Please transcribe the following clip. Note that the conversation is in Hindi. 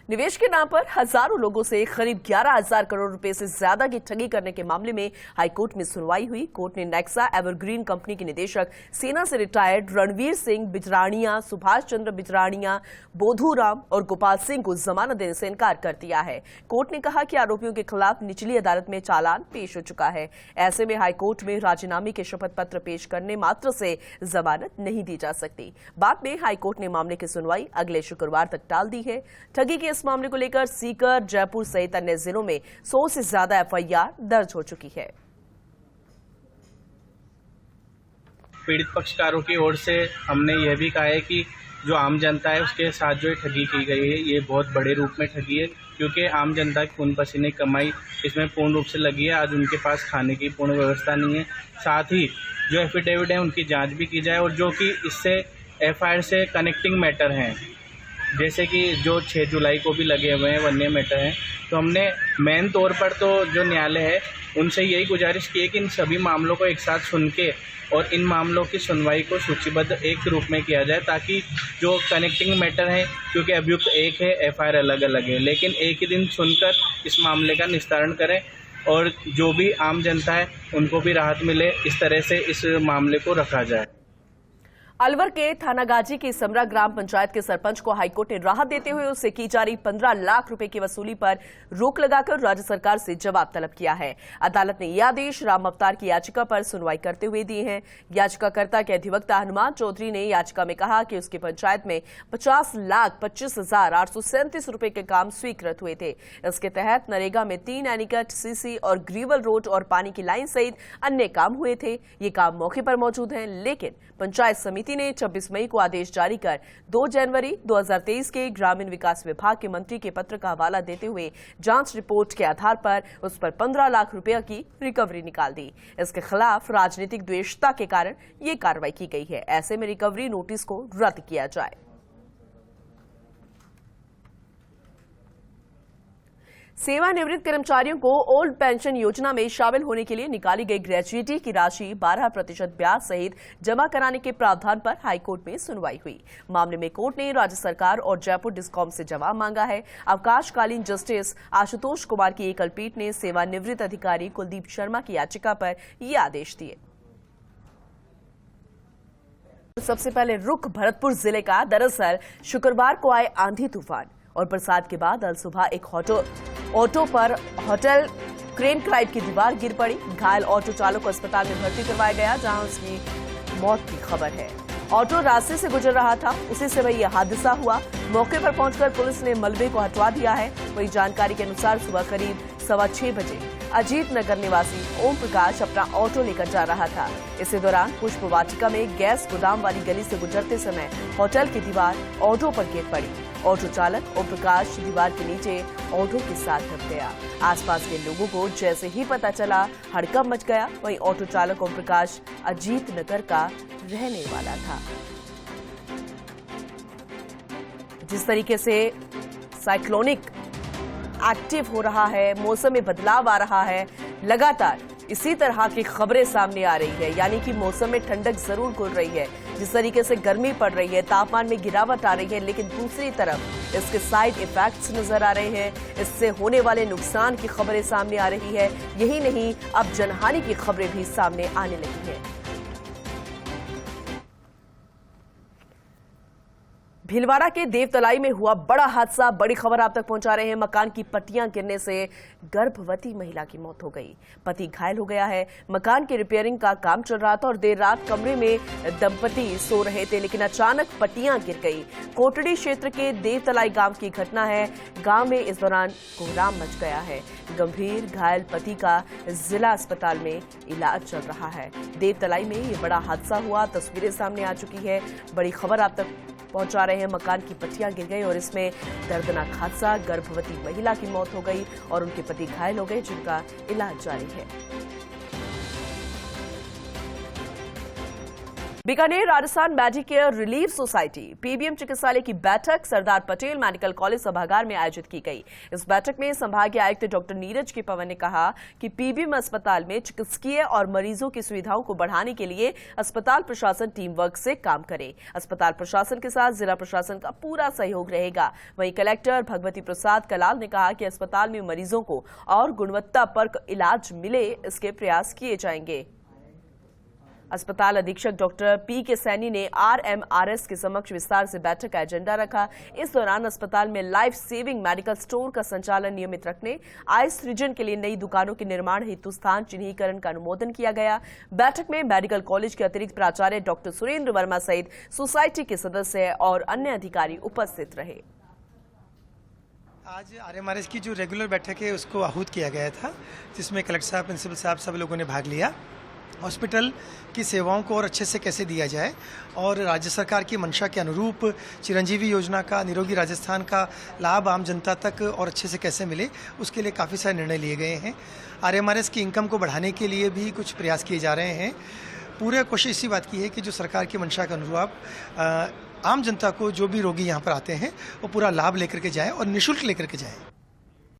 निवेश के नाम पर हजारों लोगों से करीब 11,000 करोड़ रुपए से ज्यादा की ठगी करने के मामले में हाईकोर्ट में सुनवाई हुई। कोर्ट ने नेक्सा एवरग्रीन कंपनी के निदेशक सेना से रिटायर्ड रणवीर सिंह बिजराणिया, सुभाष चंद्र बिजराणिया, बोधूराम और गोपाल सिंह को जमानत देने से इनकार कर दिया है। कोर्ट ने कहा कि आरोपियों के खिलाफ निचली अदालत में चालान पेश हो चुका है। ऐसे में हाईकोर्ट में राजीनामे के शपथ पत्र पेश करने मात्र से जमानत नहीं दी जा सकती। बाद में हाईकोर्ट ने मामले की सुनवाई अगले शुक्रवार तक टाल दी है। ठगी के इस मामले को लेकर सीकर, जयपुर सहित अन्य जिलों में 100 से ज्यादा एफआईआर दर्ज हो चुकी है। पीड़ित पक्षकारों की ओर से हमने यह भी कहा है कि जो आम जनता है उसके साथ जो ठगी की गई है ये बहुत बड़े रूप में ठगी है, क्योंकि आम जनता की खून पसीने कमाई इसमें पूर्ण रूप से लगी है। आज उनके पास खाने की पूर्ण व्यवस्था नहीं है। साथ ही जो एफिडेविट है उनकी जांच भी की जाए, और जो कि इससे एफआईआर से कनेक्टिंग मैटर हैं, जैसे कि जो 6 जुलाई को भी लगे हुए हैं वन्य मैटर हैं। तो हमने मेन तौर पर तो जो न्यायालय है उनसे यही गुजारिश की है कि इन सभी मामलों को एक साथ सुन के और इन मामलों की सुनवाई को सूचीबद्ध एक रूप में किया जाए, ताकि जो कनेक्टिंग मैटर है, क्योंकि अभियुक्त एक है, एफआईआर अलग अलग है, लेकिन एक ही दिन सुनकर इस मामले का निस्तारण करें और जो भी आम जनता है उनको भी राहत मिले। इस तरह से इस मामले को रखा जाए। अलवर के थानागाजी की समरा ग्राम पंचायत के सरपंच को हाईकोर्ट ने राहत देते हुए उससे की जा रही 15 लाख रुपए की वसूली पर रोक लगाकर राज्य सरकार से जवाब तलब किया है। अदालत ने यह आदेश राम अवतार की याचिका पर सुनवाई करते हुए दिए हैं। याचिकाकर्ता के अधिवक्ता हनुमान चौधरी ने याचिका में कहा कि उसकी पंचायत में 50,25,837 रुपए के काम स्वीकृत हुए थे। इसके तहत नरेगा में 3 एनीकट, सीसी और ग्रीवल रोड और पानी की लाइन सहित अन्य काम हुए थे। ये काम मौके पर मौजूद हैं, लेकिन पंचायत समिति ने 26 मई को आदेश जारी कर 2 जनवरी 2023 के ग्रामीण विकास विभाग के मंत्री के पत्र का हवाला देते हुए जांच रिपोर्ट के आधार पर उस पर 15 लाख रुपए की रिकवरी निकाल दी। इसके खिलाफ राजनीतिक द्वेषता के कारण ये कार्रवाई की गई है। ऐसे में रिकवरी नोटिस को रद्द किया जाए। सेवानिवृत्त कर्मचारियों को ओल्ड पेंशन योजना में शामिल होने के लिए निकाली गई ग्रेच्युटी की राशि 12% ब्याज सहित जमा कराने के प्रावधान पर हाईकोर्ट में सुनवाई हुई। मामले में कोर्ट ने राज्य सरकार और जयपुर डिस्कॉम से जवाब मांगा है। अवकाशकालीन जस्टिस आशुतोष कुमार की एकल पीठ ने सेवानिवृत्त अधिकारी कुलदीप शर्मा की याचिका पर ये आदेश दिए। सबसे पहले रुख भरतपुर जिले का। दरअसल शुक्रवार को आए आंधी तूफान और बरसात के बाद अल सुबह एक ऑटो पर होटल क्रेन क्राइब की दीवार गिर पड़ी। घायल ऑटो चालक को अस्पताल में भर्ती करवाया गया, जहां उसकी मौत की खबर है। ऑटो रास्ते से गुजर रहा था, उसी समय यह हादसा हुआ। मौके पर पहुंचकर पुलिस ने मलबे को हटवा दिया है। वही जानकारी के अनुसार सुबह करीब 6:15 बजे अजीत नगर निवासी ओम प्रकाश अपना ऑटो लेकर जा रहा था। इसी दौरान पुष्प वाटिका में गैस गोदाम वाली गली से गुजरते समय होटल की दीवार ऑटो पर गिर पड़ी। ऑटो चालक ओम प्रकाश दीवार के नीचे ऑटो के साथ दब गया। आसपास के लोगों को जैसे ही पता चला, हड़कंप मच गया। वहीं ऑटो चालक ओम प्रकाश अजीत नगर का रहने वाला था। जिस तरीके से साइक्लोनिक एक्टिव हो रहा है, मौसम में बदलाव आ रहा है, लगातार इसी तरह की खबरें सामने आ रही है, यानी कि मौसम में ठंडक जरूर घुल रही है। जिस तरीके से गर्मी पड़ रही है, तापमान में गिरावट आ रही है, लेकिन दूसरी तरफ इसके साइड इफेक्ट्स नजर आ रहे हैं। इससे होने वाले नुकसान की खबरें सामने आ रही है। यही नहीं, अब जनहानि की खबरें भी सामने आने लगी है। भीलवाड़ा के देवतलाई में हुआ बड़ा हादसा। बड़ी खबर आप तक पहुंचा रहे हैं। मकान की पट्टियां गिरने से गर्भवती महिला की मौत हो गई। पति घायल हो गया है। मकान की रिपेयरिंग का काम चल रहा था और देर रात कमरे में दंपति सो रहे थे, लेकिन अचानक पट्टियां गिर गई। कोटड़ी क्षेत्र के देवतलाई गांव की घटना है। गांव में इस दौरान कोहराम मच गया है। गंभीर घायल पति का जिला अस्पताल में इलाज चल रहा है। देवतलाई में ये बड़ा हादसा हुआ। तस्वीरें सामने आ चुकी है। बड़ी खबर आप तक पहुंचा रहे हैं। मकान की पट्टियां गिर गई और इसमें दर्दनाक हादसा। गर्भवती महिला की मौत हो गई और उनके पति घायल हो गए, जिनका इलाज जारी है। Bikaner Rajasthan Medicare relief society PBM चिकित्सालय की बैठक सरदार पटेल मेडिकल कॉलेज सभागार में आयोजित की गई। इस बैठक में संभागीय आयुक्त डॉक्टर नीरज के पवन ने कहा कि पीबीएम अस्पताल में चिकित्सकीय और मरीजों की सुविधाओं को बढ़ाने के लिए अस्पताल प्रशासन टीम वर्क से काम करे। अस्पताल प्रशासन के साथ जिला प्रशासन का पूरा सहयोग रहेगा। वहीं कलेक्टर भगवती प्रसाद कलाल ने कहा कि अस्पताल में मरीजों को और गुणवत्तापरक इलाज मिले, इसके प्रयास किए जाएंगे। अस्पताल अधीक्षक डॉक्टर पी के सैनी ने आरएमआरएस के समक्ष विस्तार से बैठक का एजेंडा रखा। इस दौरान अस्पताल में लाइफ सेविंग मेडिकल स्टोर का संचालन नियमित रखने, आय सृजन के लिए नई दुकानों के निर्माण हेतु स्थान चिन्हीकरण का अनुमोदन किया गया। बैठक में मेडिकल कॉलेज के अतिरिक्त प्राचार्य डॉक्टर सुरेंद्र वर्मा सहित सोसाइटी के सदस्य और अन्य अधिकारी उपस्थित रहे। आज आरएमआरएस की जो रेगुलर बैठक है उसको आहूत किया गया था, जिसमें कलेक्टर साहब, प्रिंसिपल साहब, सब लोगों ने भाग लिया। हॉस्पिटल की सेवाओं को और अच्छे से कैसे दिया जाए और राज्य सरकार की मंशा के अनुरूप चिरंजीवी योजना का, निरोगी राजस्थान का लाभ आम जनता तक और अच्छे से कैसे मिले, उसके लिए काफ़ी सारे निर्णय लिए गए हैं। आरएमआरएस की इनकम को बढ़ाने के लिए भी कुछ प्रयास किए जा रहे हैं। पूरे कोशिश इसी बात की है कि जो सरकार की मंशा के अनुरूप आम जनता को, जो भी रोगी यहाँ पर आते हैं, वो पूरा लाभ लेकर के जाएँ और निःशुल्क लेकर के जाएँ।